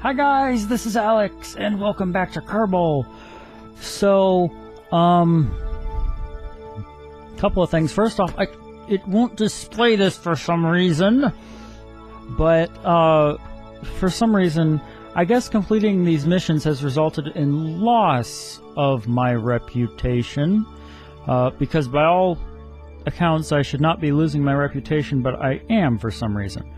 Hi guys, this is Alex, and welcome back to Kerbal. So, couple of things. First off, it won't display this for some reason, but, for some reason, I guess completing these missions has resulted in loss of my reputation, because by all accounts I should not be losing my reputation, but I am for some reason.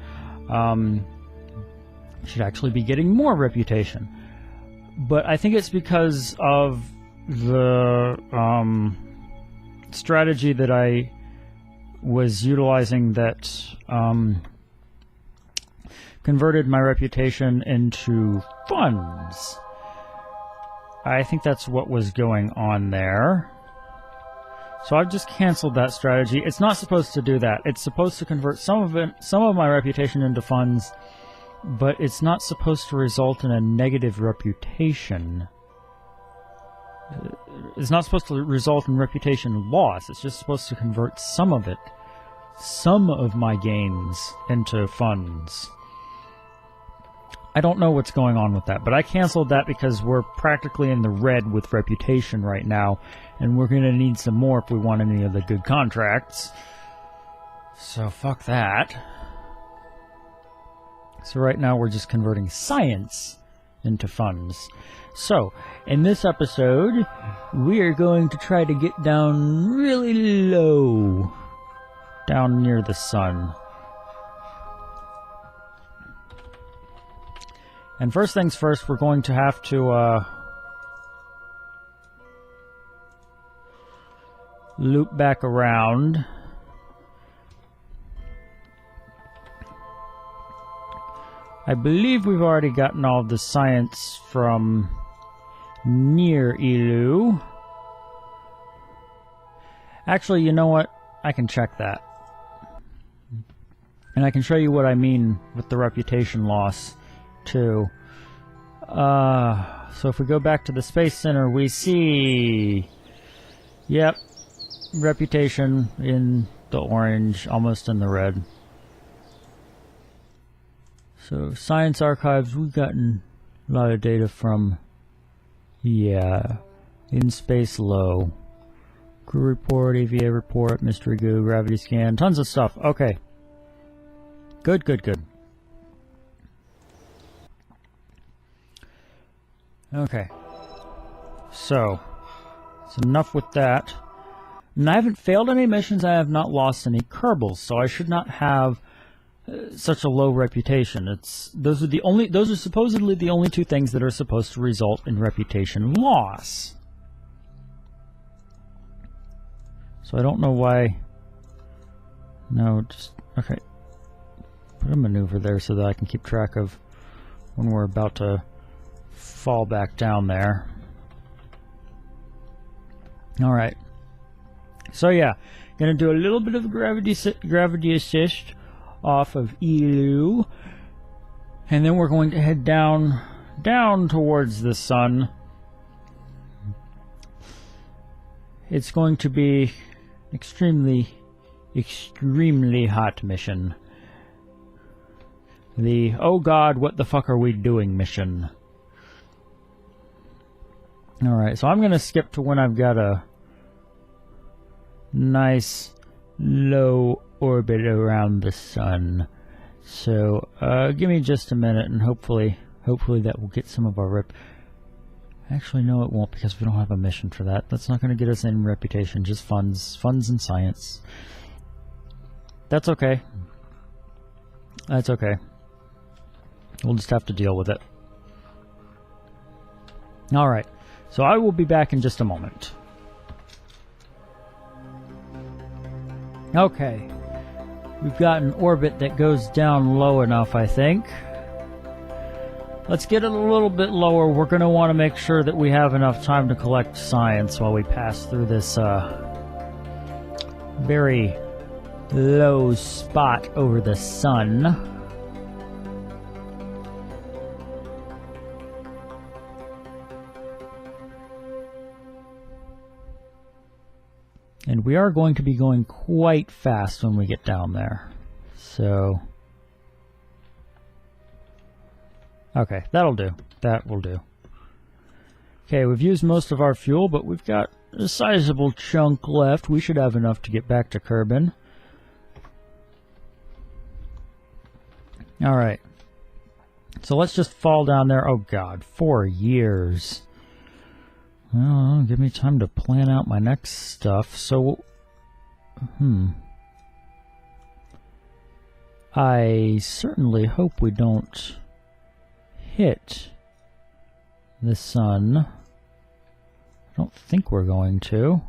Should actually be getting more reputation, but I think it's because of the strategy that I was utilizing that converted my reputation into funds. I think that's what was going on there. So I've just canceled that strategy. It's not supposed to do that. It's supposed to convert some of my reputation into funds, but it's not supposed to result in a negative reputation. It's not supposed to result in reputation loss. It's just supposed to convert some of it, some of my gains, into funds. I don't know what's going on with that, but I canceled that because we're practically in the red with reputation right now, and we're going to need some more if we want any of the good contracts. So fuck that. So right now we're just converting science into funds. So, in this episode, we are going to try to get down really low, down near the sun. And first things first, we're going to have to loop back around. I believe we've already gotten all of the science from near Elu. Actually, you know what? I can check that. And I can show you what I mean with the reputation loss, too. So if we go back to the Space Center, we see... Yep. Reputation in the orange, almost in the red. So, Science Archives, we've gotten a lot of data from, yeah, In Space Low. Crew report, AVA report, Mystery Goo, Gravity Scan, tons of stuff. Okay. Good, good, good. Okay. So, that's enough with that. And I haven't failed any missions, I have not lost any Kerbals, so I should not have such a low reputation. Those are supposedly the only two things that are supposed to result in reputation loss. So I don't know why. No, just okay. Put a maneuver there so that I can keep track of when we're about to fall back down there. All right. So yeah, gonna do a little bit of gravity assist off of Elu, and then we're going to head down towards the sun. It's going to be extremely hot mission. The oh god, what the fuck are we doing mission. Alright, so I'm gonna skip to when I've got a nice low orbit around the sun. So give me just a minute, and hopefully that will get some of our Actually, no, it won't, because we don't have a mission for that. That's not going to get us any reputation, just funds and science. That's okay. That's okay. We'll just have to deal with it. Alright, so I will be back in just a moment. Okay. We've got an orbit that goes down low enough, I think. Let's get it a little bit lower. We're going to want to make sure that we have enough time to collect science while we pass through this very low spot over the sun. And we are going to be going quite fast when we get down there. So... Okay, that'll do. That will do. Okay, we've used most of our fuel, but we've got a sizable chunk left. We should have enough to get back to Kerbal. Alright. So let's just fall down there. Oh god, 4 years. Well, give me time to plan out my next stuff. So, I certainly hope we don't hit the sun. I don't think we're going to.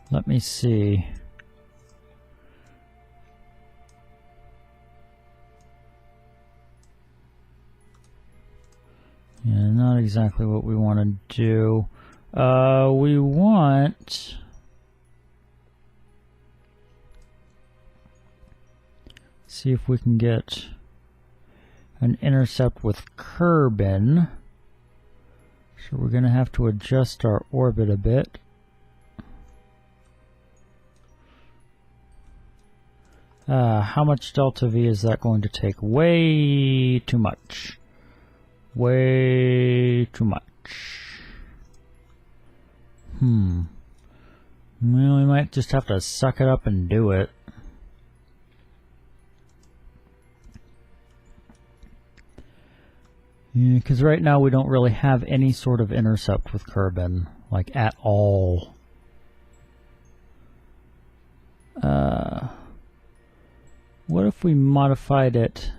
Let me see. Yeah, not exactly what we want to do. We want... see if we can get an intercept with Kerbal. So we're going to have to adjust our orbit a bit. How much delta V is that going to take? Way too much. Way too much. Well, we might just have to suck it up and do it. Yeah, because right now we don't really have any sort of intercept with Kerbal, like at all. What if we modified it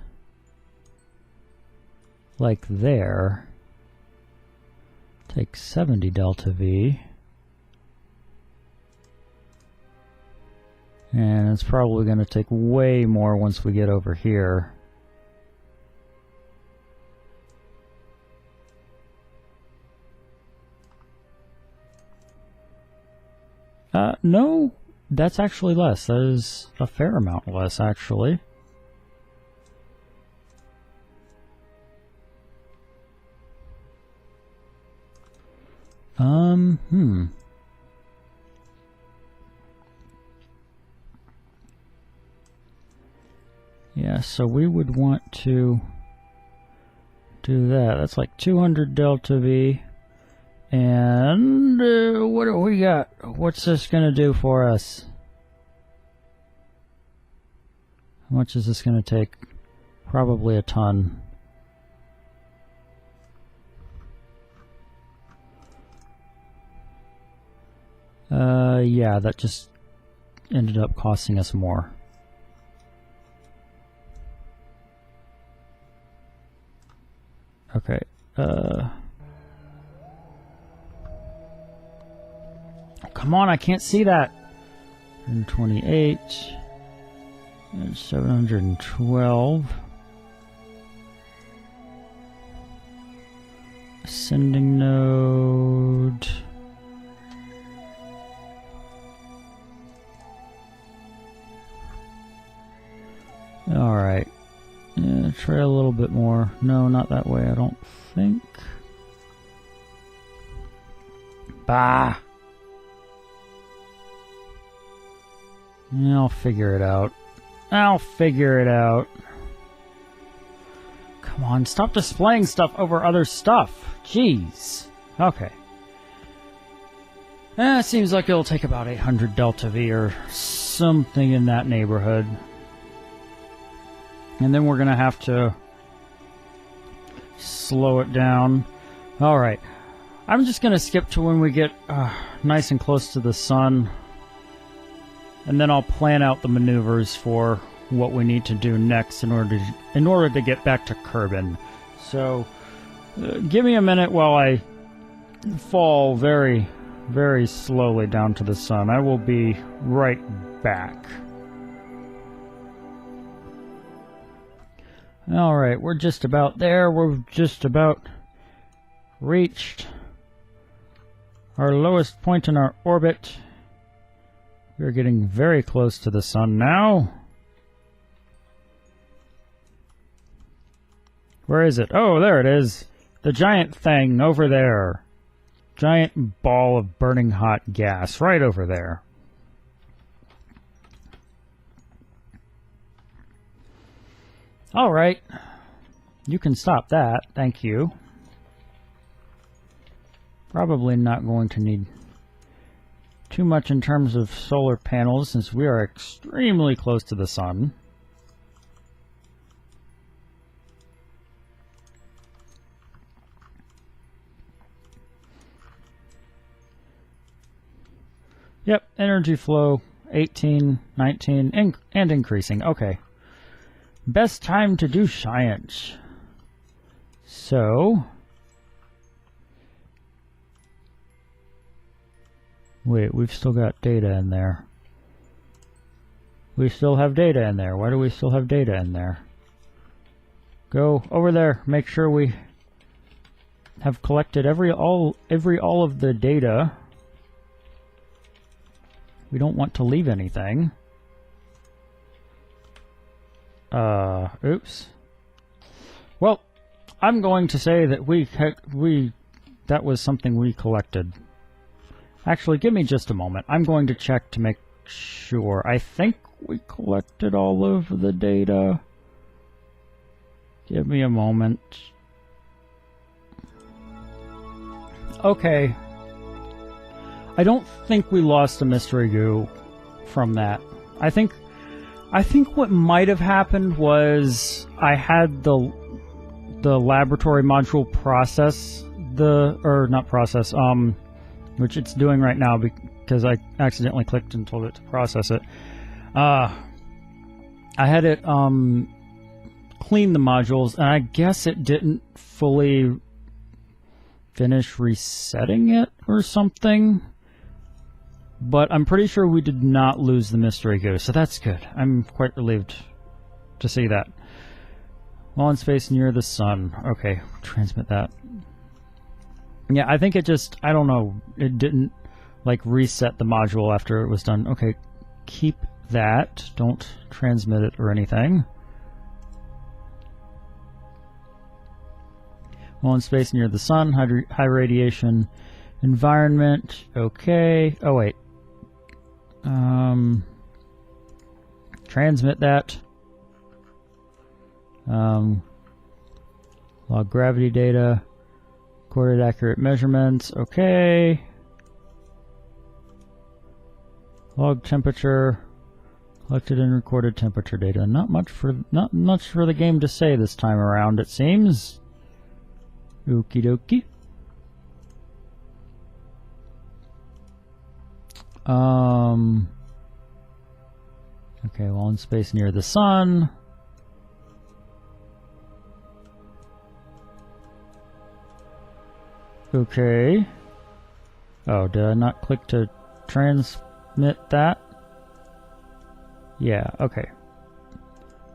like there? Take 70 delta V. And it's probably going to take way more once we get over here. No, that's actually less. That is a fair amount less, actually. Yeah, so we would want to do that. That's like 200 delta V. And what do we got? What's this going to do for us? How much is this going to take? Probably a ton. Yeah, that just ended up costing us more. Okay, come on, I can't see that. 128 and 712. Ascending node. All right. Yeah, try a little bit more. No, not that way, I don't think. Bah! I'll figure it out. I'll figure it out. Come on, stop displaying stuff over other stuff. Jeez. Okay. It seems like it'll take about 800 delta V or something in that neighborhood. And then we're going to have to slow it down. Alright. I'm just going to skip to when we get nice and close to the sun. And then I'll plan out the maneuvers for what we need to do next in order to get back to Kerbal. So, give me a minute while I fall very, very slowly down to the sun. I will be right back. Alright, we're just about there. We've just about reached our lowest point in our orbit. We're getting very close to the sun now. Where is it? Oh, there it is. The giant thing over there. giant ball of burning hot gas right over there. All right. You can stop that. Thank you. Probably not going to need too much in terms of solar panels since we are extremely close to the sun. Yep, energy flow 18, 19, and increasing. Okay. Best time to do science. So, wait, we've still got data in there. We still have data in there. Why do we still have data in there? Go over there. Make sure we have collected all of the data. We don't want to leave anything. Oops. Well, I'm going to say that that was something we collected. Actually, give me just a moment. I'm going to check to make sure. I think we collected all of the data. Give me a moment. Okay. I don't think we lost a mystery goo from that. I think what might have happened was I had the laboratory module process which it's doing right now because I accidentally clicked and told it to process it. I had it clean the modules, and I guess it didn't fully finish resetting it or something. But I'm pretty sure we did not lose the mystery goo, so that's good. I'm quite relieved to see that. While in space near the sun. Okay, transmit that. Yeah, I think it just, I don't know, it didn't, like, reset the module after it was done. Okay, keep that. Don't transmit it or anything. While in space near the sun, high radiation environment. Okay. Oh, wait. Transmit that. Log gravity data. Recorded accurate measurements. Okay. Log temperature. Collected and recorded temperature data. Not much for the game to say this time around, it seems. Okie dokie. Okay, while in space near the sun. Okay. Oh, did I not click to transmit that? Yeah, okay.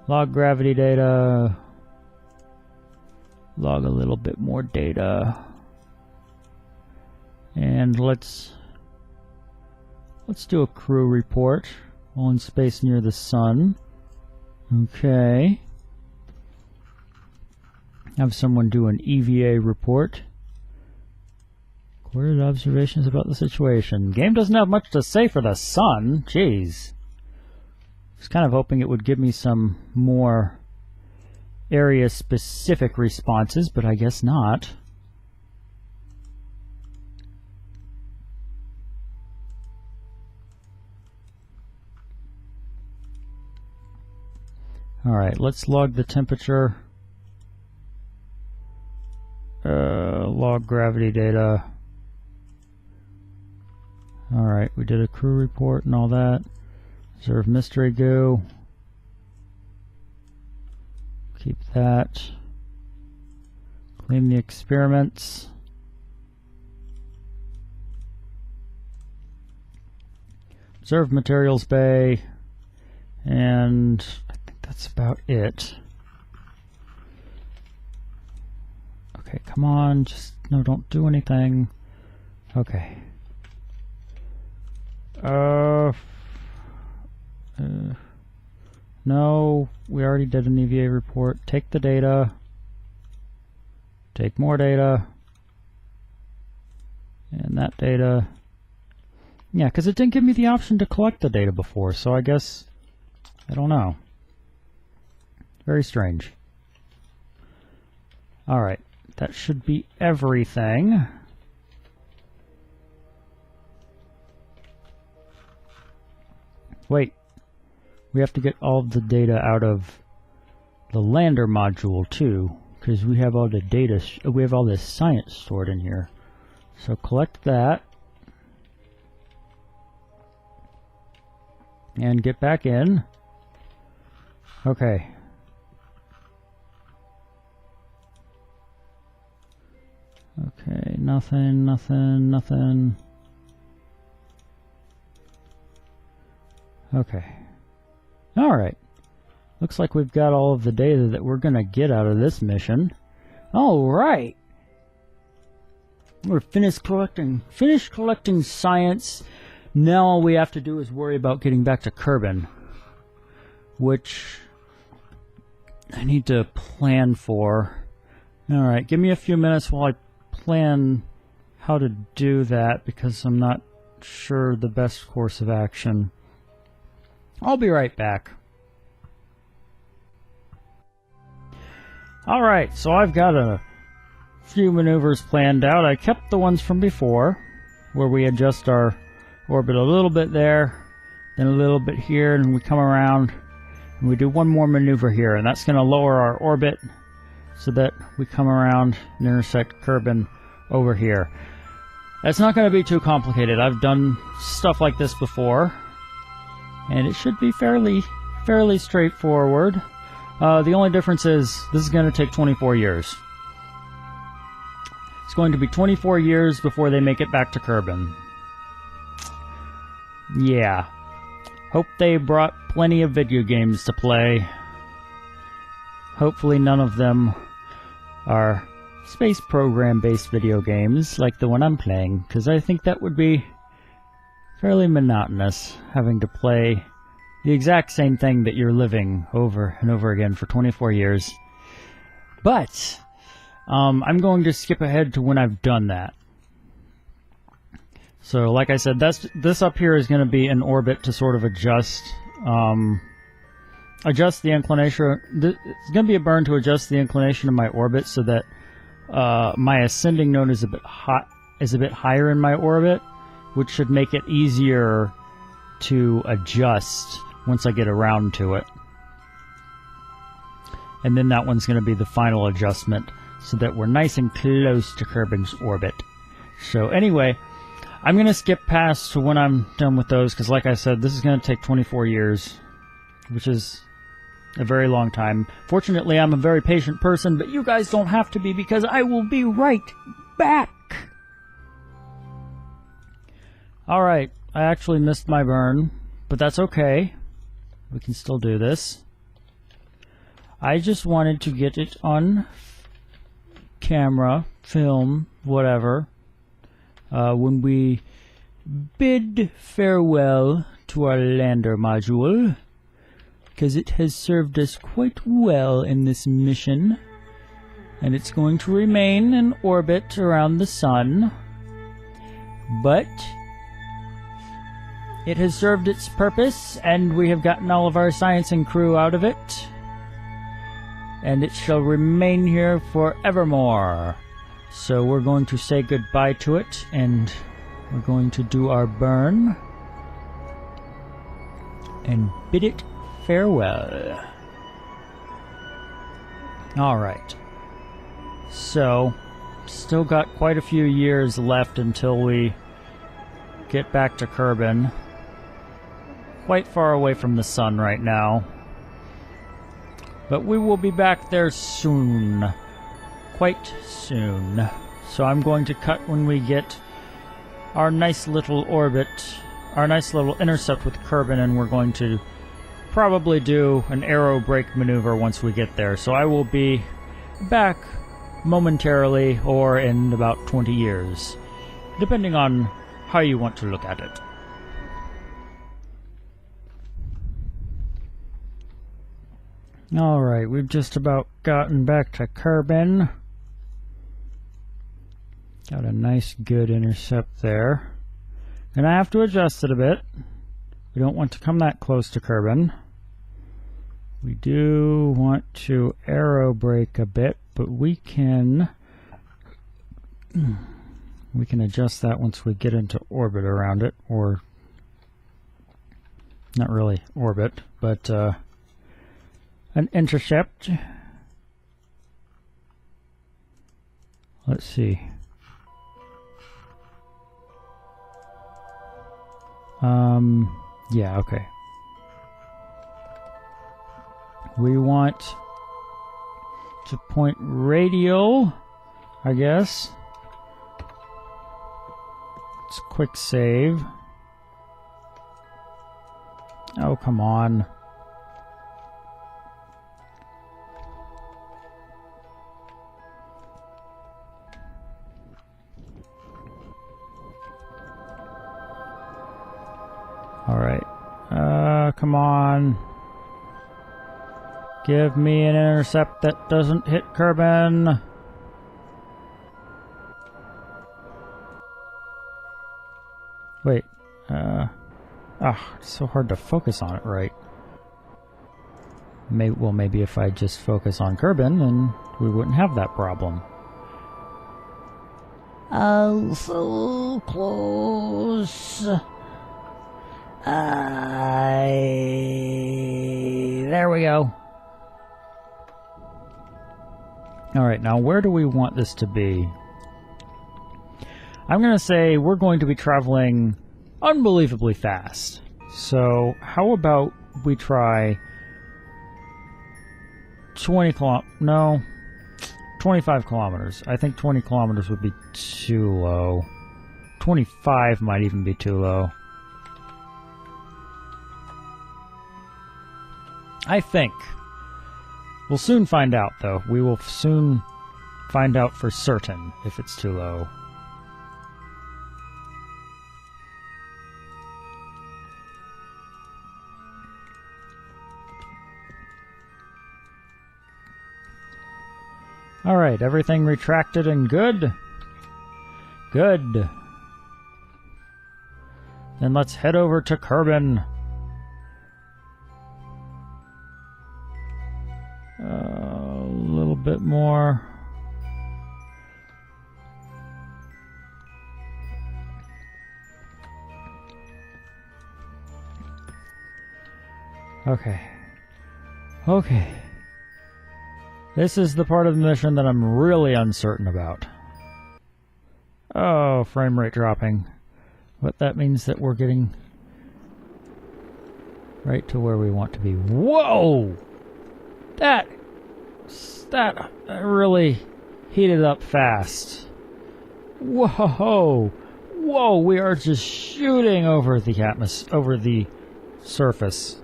Log gravity data. Log a little bit more data. And let's do a crew report while in space near the sun. Okay. Have someone do an EVA report. Recorded observations about the situation. Game doesn't have much to say for the sun. Jeez. I was kind of hoping it would give me some more area-specific responses, but I guess not. Alright, let's log the temperature. Log gravity data. Alright, we did a crew report and all that. Observe mystery goo. Keep that. Clean the experiments. Observe materials bay. And I think that's about it. Okay, come on. Just, no, don't do anything. Okay. No, we already did an EVA report. Take the data. Take more data. And that data... Yeah, because it didn't give me the option to collect the data before, so I guess... I don't know. Very strange. Alright, that should be everything. Wait, we have to get all of the data out of the lander module too, because we have all the data, we have all this science stored in here. So collect that. And get back in. Okay. Okay, nothing, nothing, nothing. Okay. Alright. Looks like we've got all of the data that we're going to get out of this mission. Alright. We're finished collecting science. Now all we have to do is worry about getting back to Kerbal, which I need to plan for. Alright, give me a few minutes while I plan how to do that, because I'm not sure the best course of action. I'll be right back. Alright, so I've got a few maneuvers planned out. I kept the ones from before, where we adjust our orbit a little bit there, then a little bit here, and we come around, and we do one more maneuver here, and that's going to lower our orbit so that we come around and intersect Kerbal over here. That's not going to be too complicated. I've done stuff like this before, and it should be fairly straightforward. The only difference is this is going to take 24 years. It's going to be 24 years before they make it back to Kerbal. Yeah. Hope they brought plenty of video games to play. Hopefully none of them are space program-based video games like the one I'm playing, because I think that would be fairly monotonous, having to play the exact same thing that you're living over and over again for 24 years. But I'm going to skip ahead to when I've done that. So, like I said, this up here is going to be an orbit to sort of adjust the inclination. It's going to be a burn to adjust the inclination of my orbit so that my ascending node is a bit higher in my orbit, which should make it easier to adjust once I get around to it. And then that one's going to be the final adjustment so that we're nice and close to Kerbal's orbit. So anyway, I'm going to skip past to when I'm done with those, because like I said, this is going to take 24 years, which is a very long time. Fortunately, I'm a very patient person, but you guys don't have to be, because I will be right back. Alright, I actually missed my burn, but that's okay. We can still do this. I just wanted to get it on camera, film, whatever, when we bid farewell to our lander module, because it has served us quite well in this mission, and it's going to remain in orbit around the sun, but it has served its purpose, and we have gotten all of our science and crew out of it, and it shall remain here forevermore. So we're going to say goodbye to it, and we're going to do our burn and bid it farewell. Alright. So, still got quite a few years left until we get back to Kerbal. Quite far away from the sun right now. But we will be back there soon. Quite soon. So I'm going to cut when we get our nice little orbit, our nice little intercept with Kerbal, and we're going to probably do an aero brake maneuver once we get there. So I will be back momentarily, or in about 20 years, depending on how you want to look at it. Alright, we've just about gotten back to Kerbal. Got a nice, good intercept there. Gonna have to adjust it a bit. We don't want to come that close to Kerbin. We do want to aero brake a bit, but we can adjust that once we get into orbit around it, or not really orbit, but an intercept. Let's see. Yeah, okay. We want to point radial, I guess. Let's quick save. Oh, come on. All right. Come on. Give me an intercept that doesn't hit Kerbin. Wait. It's so hard to focus on it right. Maybe if I just focus on Kerbin, then we wouldn't have that problem. Oh, so close. There we go. Alright, now where do we want this to be? I'm going to say we're going to be traveling unbelievably fast. So, how about we try 25 kilometers. I think 20 kilometers would be too low. 25 might even be too low. I think. We'll soon find out, though. We will soon find out for certain if it's too low. Alright, everything retracted and good? Good. Then let's head over to Kerbin. A little bit more. Okay. Okay. This is the part of the mission that I'm really uncertain about. Oh, frame rate dropping. But that means that we're getting right to where we want to be. Whoa! That really heated up fast. Whoa! Whoa, we are just shooting over the surface.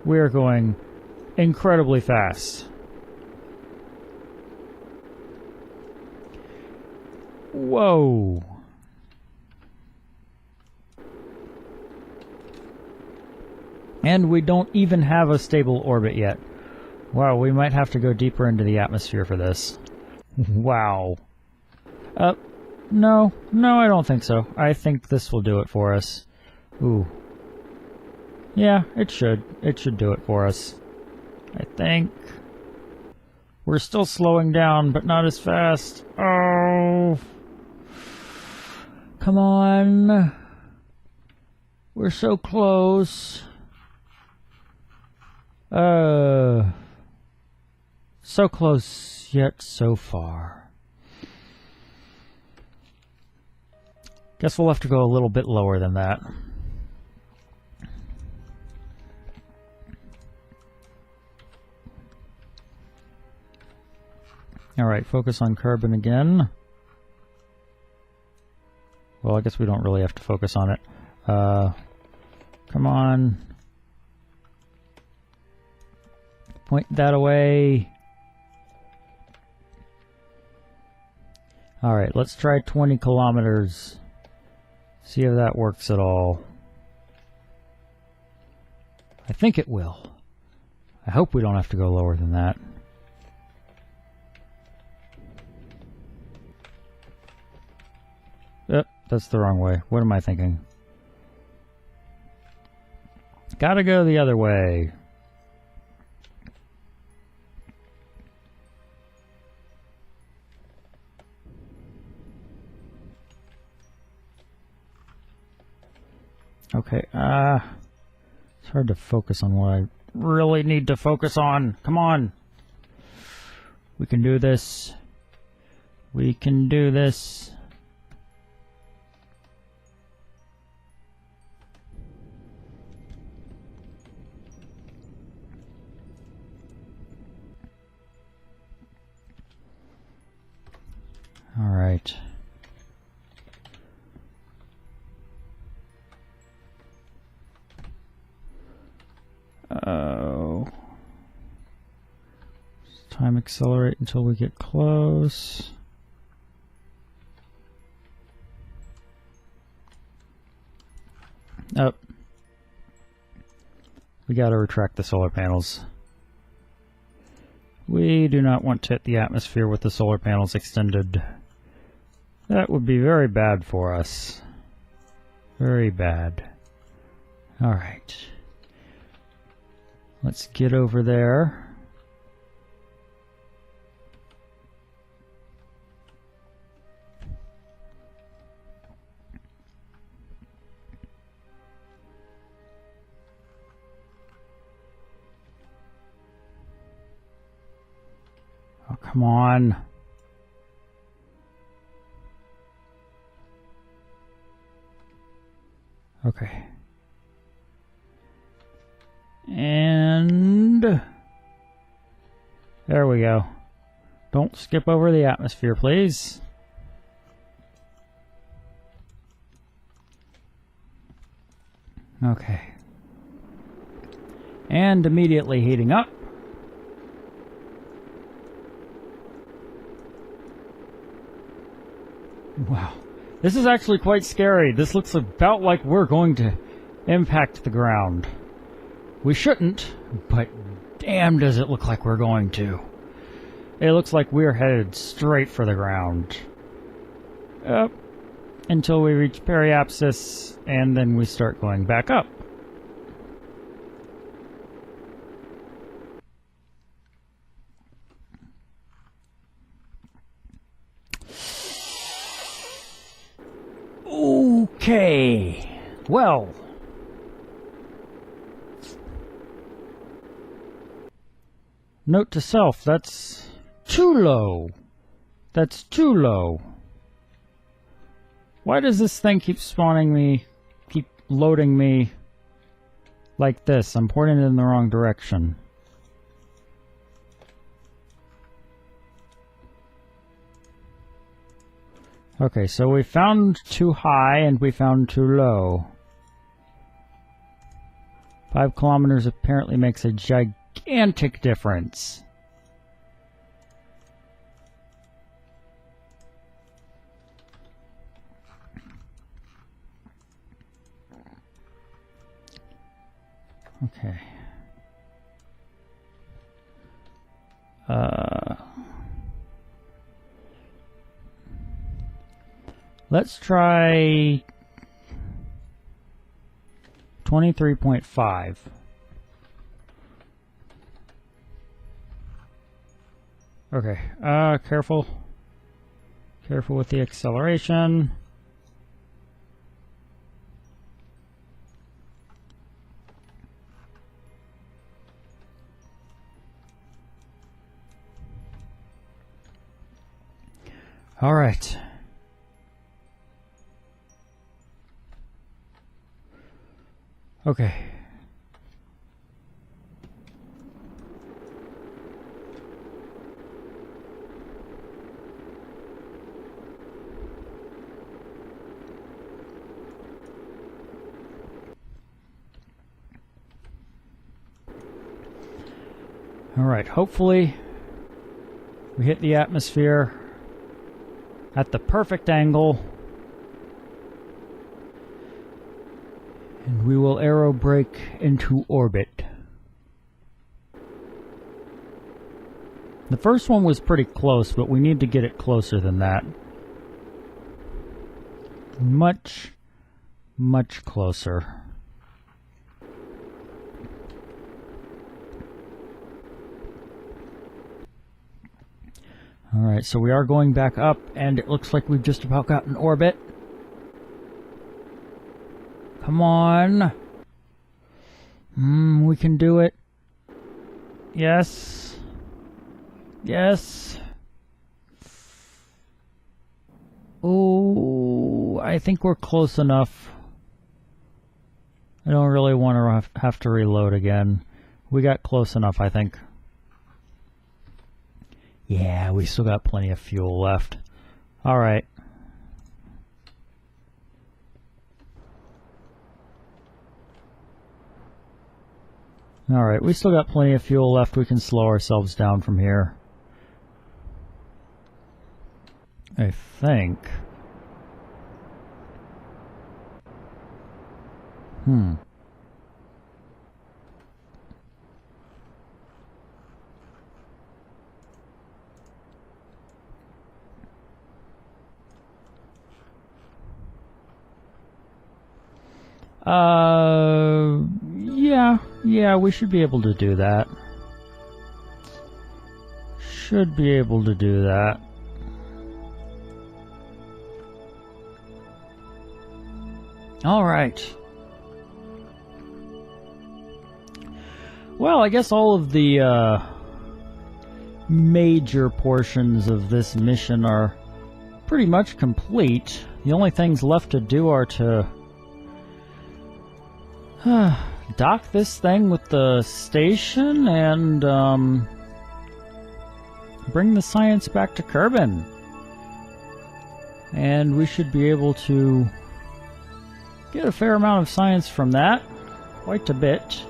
We are going incredibly fast. Whoa. And we don't even have a stable orbit yet. Wow, we might have to go deeper into the atmosphere for this. Wow. No, I don't think so. I think this will do it for us. Ooh. Yeah, it should. It should do it for us. I think. We're still slowing down, but not as fast. Oh. Come on. We're so close. So close, yet so far. Guess we'll have to go a little bit lower than that. Alright, focus on Kerbin again. Well, I guess we don't really have to focus on it. Come on. Point that away. Alright, let's try 20 kilometers. See if that works at all. I think it will. I hope we don't have to go lower than that. That's the wrong way. What am I thinking? Gotta go the other way. Okay, it's hard to focus on what I really need to focus on. Come on. We can do this. We can do this. All right. Oh. Time accelerate until we get close. Oh. We gotta retract the solar panels. We do not want to hit the atmosphere with the solar panels extended. That would be very bad for us. Very bad. Alright. Let's get over there. Oh, come on. Okay. And there we go. Don't skip over the atmosphere, please. Okay. And immediately heating up. Wow. This is actually quite scary. This looks about like we're going to impact the ground. We shouldn't, but damn does it look like we're going to. It looks like we're headed straight for the ground. Up until we reach periapsis, and then we start going back up. Okay, well, note to self, that's too low. That's too low. Why does this thing keep spawning me, keep loading me like this? I'm pointing it in the wrong direction. Okay, so we found too high and we found too low. 5 kilometers apparently makes a gigantic difference. Okay. Let's try 23.5. Okay, careful. Careful with the acceleration. All right. Okay. All right, hopefully we hit the atmosphere at the perfect angle. And we will aero brake into orbit. The first one was pretty close, but we need to get it closer than that. much, much closer. Alright, so we are going back up, and it looks like we've just about got an orbit. Come on. We can do it. Yes. Yes. Oh, I think we're close enough. I don't really want to have to reload again. We got close enough, I think. Yeah, we still got plenty of fuel left. Alright. Alright, we still got plenty of fuel left. We can slow ourselves down from here. I think. Yeah, we should be able to do that. Should be able to do that. Alright. Well, I guess all of the major portions of this mission are pretty much complete. The only things left to do are to dock this thing with the station and bring the science back to Kerbal. And we should be able to get a fair amount of science from that. Quite a bit.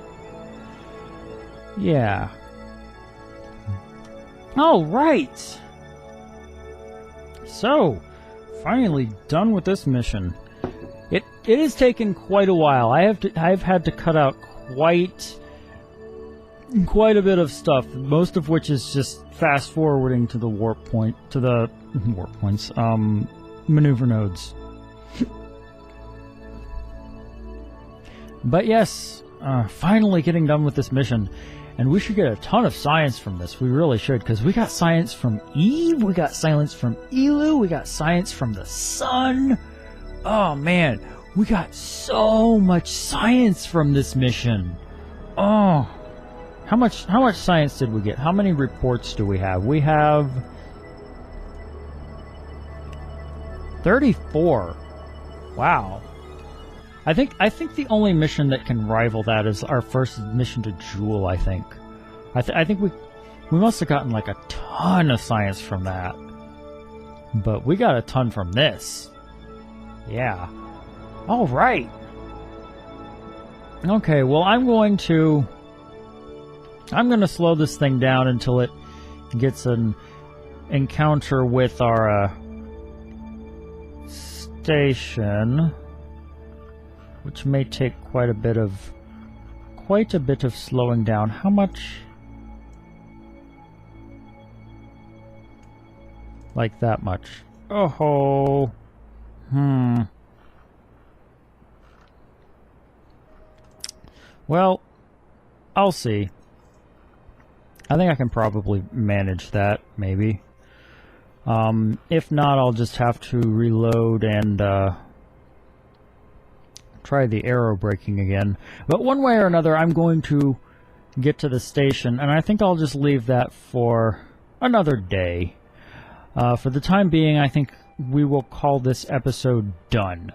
Yeah. Oh, right! So, finally done with this mission. It has taken quite a while. I've had to cut out quite a bit of stuff, most of which is just fast forwarding to the maneuver nodes. But yes, finally getting done with this mission. And we should get a ton of science from this. We really should, because we got science from Eve, we got science from Elu, we got science from the sun. Oh man, we got so much science from this mission. Oh, how much science did we get? How many reports do we have? We have 34. Wow. I think the only mission that can rival that is our first mission to Jewel, I think. I think we must have gotten like a ton of science from that. But we got a ton from this. Yeah. All right. Okay, well I'm going to slow this thing down until it gets an encounter with our station, which may take quite a bit of slowing down. How much? Like that much. Oh. Well, I'll see. I think I can probably manage that, maybe. If not, I'll just have to reload and try the aero braking again. But one way or another, I'm going to get to the station, and I think I'll just leave that for another day. For the time being, I think we will call this episode done,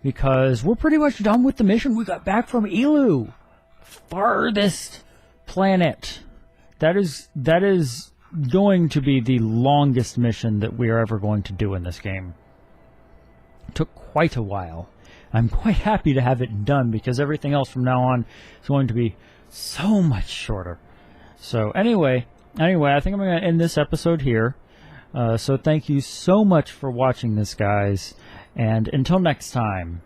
because we're pretty much done with the mission. We got back from Elu, farthest planet. That is going to be the longest mission that we are ever going to do in this game. It took quite a while. I'm quite happy to have it done, because everything else from now on is going to be so much shorter. So anyway, I think I'm going to end this episode here. So thank you so much for watching this, guys, and until next time.